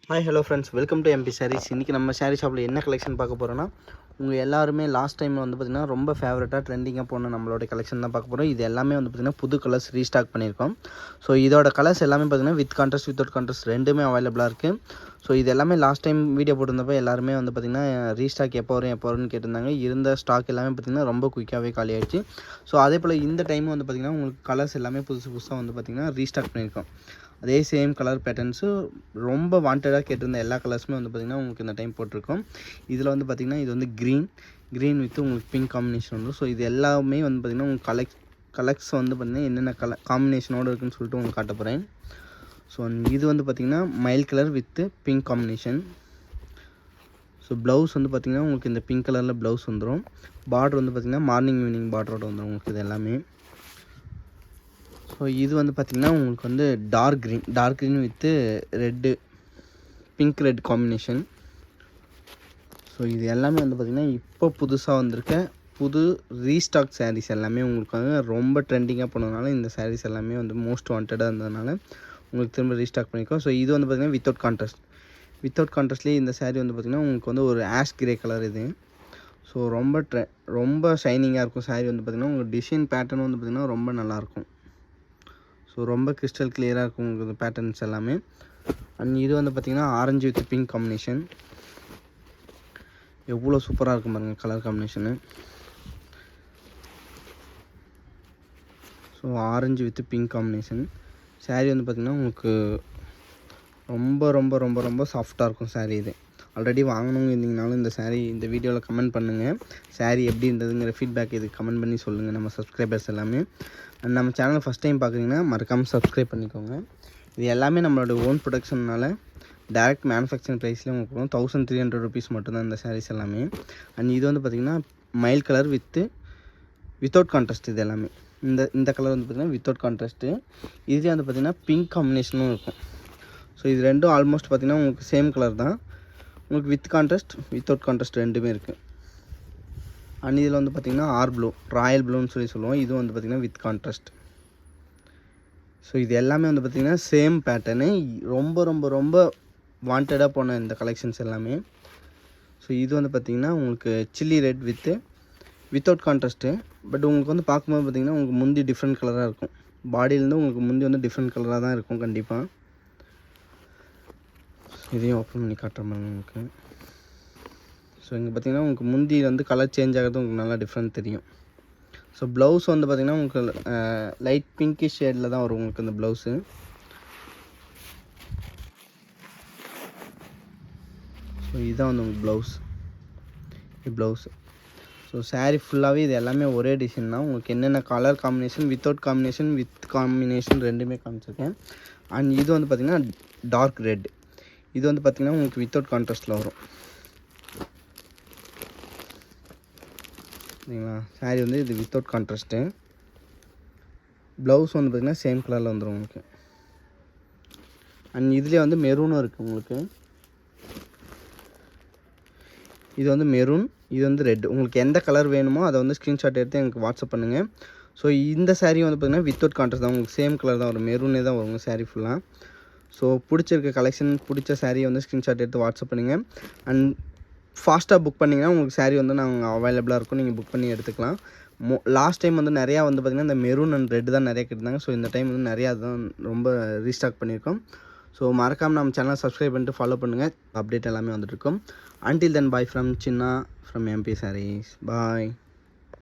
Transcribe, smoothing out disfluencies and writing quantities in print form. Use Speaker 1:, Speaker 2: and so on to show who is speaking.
Speaker 1: Hi hello friends, welcome to MP sarees. இன்றைக்கி நம்ம சாரீ ஷாப்பில் என்ன கலெக்ஷன் பார்க்க போகிறோன்னா, உங்கள் எல்லாருமே லாஸ்ட் டைம் வந்து பார்த்திங்கன்னா ரொம்ப ஃபேவரட்டாக ட்ரெண்டிங்காக போன நம்மளோட கலெக்ஷன் தான் பார்க்க போகிறோம். இது எல்லாமே வந்து பார்த்திங்கன்னா புது கலர்ஸ் ரீஸ்டாக் பண்ணியிருக்கோம். ஸோ இதோட கலர்ஸ் எல்லாமே பார்த்திங்கன்னா வித் கான்ட்ராஸ்ட் வித்தவுட் கான்ட்ராஸ்ட் ரெண்டுமே அவைலபிளாக இருக்குது. ஸோ இது எல்லாமே லாஸ்ட் டைம் வீடியோ போட்டிருந்தப்போ எல்லாருமே வந்து பார்த்திங்கன்னா ரீஸ்டாக் எப்போ வரும்னு கேட்டிருந்தாங்க. இருந்த ஸ்டாக் எல்லாமே பார்த்திங்கன்னா ரொம்ப குயிக்காகவே காலி ஆகிடுச்சு. ஸோ அதே போல் இந்த டைம் வந்து பார்த்திங்கன்னா உங்களுக்கு கலர்ஸ் எல்லாமே புதுசாக வந்து பார்த்திங்கன்னா ரீஸ்டாக் பண்ணியிருக்கோம். அதே சேம் கலர் பேட்டர்ன்ஸு ரொம்ப வாண்டடாக கேட்டிருந்த எல்லா கலர்ஸுமே வந்து பார்த்திங்கன்னா உங்களுக்கு இந்த டைம் போட்டிருக்கோம். இதில் வந்து பார்த்திங்கன்னா இது வந்து க்ரீன் வித் உங்களுக்கு பிங்க் காம்பினேஷன் வந்துடும். ஸோ இது எல்லாமே வந்து பார்த்திங்கன்னா உங்களுக்கு கலர்ஸ் வந்து பார்த்திங்கன்னா என்னென்ன காம்பினேஷனோடு இருக்குதுன்னு சொல்லிட்டு உங்களுக்கு காட்ட போகிறேன். ஸோ இது வந்து பார்த்திங்கன்னா mile colour with pink combination. So blouse வந்து பார்த்திங்கன்னா உங்களுக்கு இந்த பிங்க் கலரில் ப்ளவுஸ் வந்துடும். பார்டர் வந்து பார்த்திங்கன்னா மார்னிங் ஈவினிங் பார்டரோட வந்துடும் உங்களுக்கு இது எல்லாமே. ஸோ இது வந்து பார்த்திங்கன்னா உங்களுக்கு வந்து dark green with pink red combination. So இது எல்லாமே வந்து பார்த்திங்கன்னா இப்போ புதுசாக வந்திருக்க புது ரீஸ்டாக் சாரீஸ் எல்லாமே உங்களுக்கு வந்து ரொம்ப ட்ரெண்டிங்காக போனதுனால இந்த சாரீஸ் எல்லாமே வந்து மோஸ்ட் வாண்டடாக இருந்ததுனால உங்களுக்கு திரும்ப ரீஸ்டாக் பண்ணியிருக்கோம். ஸோ இது வந்து பார்த்திங்கன்னா வித்தவுட் கான்ட்ராஸ்ட்லேயே இந்த சாரீ வந்து பார்த்திங்கன்னா உங்களுக்கு வந்து ஒரு ஆஷ் கிரே கலர் இது. ஸோ ரொம்ப ஷைனிங்காக இருக்கும் சாரீ வந்து பார்த்திங்கன்னா உங்களுக்கு டிசைன் பேட்டர்ன் வந்து பார்த்திங்கன்னா ரொம்ப நல்லாயிருக்கும். ஸோ ரொம்ப கிறிஸ்டல் கிளியராக இருக்கும் உங்களுக்கு பேட்டர்ன்ஸ் எல்லாமே. அண்ட் இது வந்து பார்த்திங்கன்னா ஆரஞ்சு வித் பிங்க் காம்பினேஷன். எவ்வளோ சூப்பராக இருக்கும் பாருங்கள் colour combination. So orange with pink combination sari வந்து பார்த்திங்கன்னா உங்களுக்கு ரொம்ப ரொம்ப ரொம்ப ரொம்ப சாஃப்டாக இருக்கும் சாரீ. இது ஆல்ரெடி வாங்கணுங்க இருந்தீங்கனாலும் இந்த வீடியோவில் கமெண்ட் பண்ணுங்கள். சாரீ எப்படி இருந்ததுங்கிற ஃபீட்பேக் இது கமெண்ட் பண்ணி சொல்லுங்கள் நம்ம சப்ஸ்கிரைபர்ஸ் எல்லாமே. அண்ட் நம்ம சேனலை ஃபஸ்ட் டைம் பார்க்குறீங்கன்னா மறக்காமல் சப்ஸ்கிரைப் பண்ணிக்கோங்க. இது எல்லாமே நம்மளோட ஓன் ப்ரொடக்ஷன்னால டேரெக்ட் மேனுஃபேக்சரிங் ப்ரைஸ்லேயே உங்களுக்கு வரும். 1300 rupees மட்டும்தான் இந்த சாரீஸ் எல்லாமே. அண்ட் இது வந்து பார்த்திங்கன்னா மைல் கலர் வித்தவுட் கான்ட்ராஸ்ட். இது எல்லாமே இந்த கலர் வந்து பார்த்திங்கன்னா வித்தவுட் கான்ட்ராஸ்ட்டு. இதுலேயே வந்து பார்த்திங்கன்னா பிங்க் காம்பினேஷனும் இருக்கும். ஸோ இது ரெண்டும் ஆல்மோஸ்ட் பார்த்திங்கன்னா உங்களுக்கு சேம் கலர் தான். உங்களுக்கு வித் கான்ட்ராஸ்ட் வித்தவுட் கான்ட்ராஸ்ட் ரெண்டுமே இருக்குது. அண்ட் இதில் வந்து பார்த்திங்கன்னா ராயல் ப்ளூன்னு சொல்லுவோம். இதுவும் வந்து பார்த்திங்கன்னா வித் கான்ட்ராஸ்ட். ஸோ இது எல்லாமே வந்து பார்த்திங்கன்னா சேம் பேட்டர்னு ரொம்ப ரொம்ப ரொம்ப வாண்டடாக போன இந்த கலெக்ஷன்ஸ் எல்லாமே. ஸோ இது வந்து பார்த்திங்கன்னா உங்களுக்கு chilli red without contrast. But உங்களுக்கு வந்து பார்க்கும்போது பார்த்திங்கன்னா உங்களுக்கு முந்தி டிஃப்ரெண்ட் கலராக இருக்கும். பாடியிலேருந்து உங்களுக்கு முந்தி வந்து டிஃப்ரெண்ட் கலராக தான் இருக்கும் கண்டிப்பாக. இதையும் ஓப்பன் பண்ணி காட்டுற மாதிரி உங்களுக்கு. ஸோ இங்கே பார்த்திங்கன்னா உங்களுக்கு முந்தி வந்து கலர் சேஞ்ச் ஆகிறது உங்களுக்கு நல்லா டிஃப்ரெண்ட் தெரியும். ஸோ ப்ளவுஸ் வந்து பார்த்திங்கன்னா உங்களுக்கு லைட் பிங்கிஷ் ஷேடில் தான் வரும் உங்களுக்கு இந்த ப்ளவுஸு. ஸோ இதுதான் வந்து உங்களுக்கு ப்ளவுஸு. ஸோ சாரீ ஃபுல்லாகவே இது எல்லாமே ஒரே டிசைன் தான். உங்களுக்கு என்னென்ன கலர் காம்பினேஷன் வித் காம்பினேஷன் ரெண்டுமே காமிச்சிருக்கேன். அண்ட் இது வந்து பார்த்திங்கன்னா டார்க் ரெட். இது வந்து பார்த்திங்கன்னா உங்களுக்கு வித்தவுட் கான்ட்ராஸ்ட்டில் வரும். சரிங்களா? சாரீ வந்து இது வித்தவுட் கான்ட்ராஸ்ட்டு. ப்ளவுஸ் வந்து பார்த்திங்கன்னா சேம் கலரில் வந்துடும் உங்களுக்கு. அண்ட் இதுலேயே வந்து மெரூனும் இருக்குது உங்களுக்கு. இது வந்து மெரூன், இது வந்து ரெட். உங்களுக்கு எந்த கலர் வேணுமோ அதை வந்து ஸ்க்ரீன்ஷாட் எடுத்து எனக்கு வாட்ஸ்அப் பண்ணுங்கள். ஸோ இந்த சாரீ வந்து பார்த்திங்கன்னா வித்தவுட் கான்ட்ராஸ்ட் தான். உங்களுக்கு சேம் கலர் தான் வரும். மெரூனே தான் வரும் உங்கள் சாரீ ஃபுல்லாக. ஸோ பிடிச்சிருக்க கலெக்ஷன் பிடிச்ச சாரியை வந்து ஸ்க்ரீன்ஷாட் எடுத்து வாட்ஸ்அப் பண்ணுங்கள். அண்ட் ஃபாஸ்ட்டாக புக் பண்ணிங்கன்னா உங்களுக்கு சாரீ வந்து நாங்கள் அவைலபிளாக இருக்கும். நீங்கள் புக் பண்ணி எடுத்துக்கலாம். லாஸ்ட் டைம் வந்து நிறையா வந்து பார்த்திங்கன்னா இந்த மெரூன் அண்ட் ரெட் தான் நிறையா கேட்டிருந்தாங்க. ஸோ இந்த டைம் வந்து நிறையா தான் ரொம்ப ரீஸ்டாக் பண்ணியிருக்கோம். ஸோ மறக்காமல் நம்ம சேனலை சப்ஸ்கிரைப் பண்ணிட்டு ஃபாலோ பண்ணுங்கள். அப்டேட் எல்லாமே வந்துட்டுருக்கும். Until then, bye from Chinna from MP Sarees. Bye.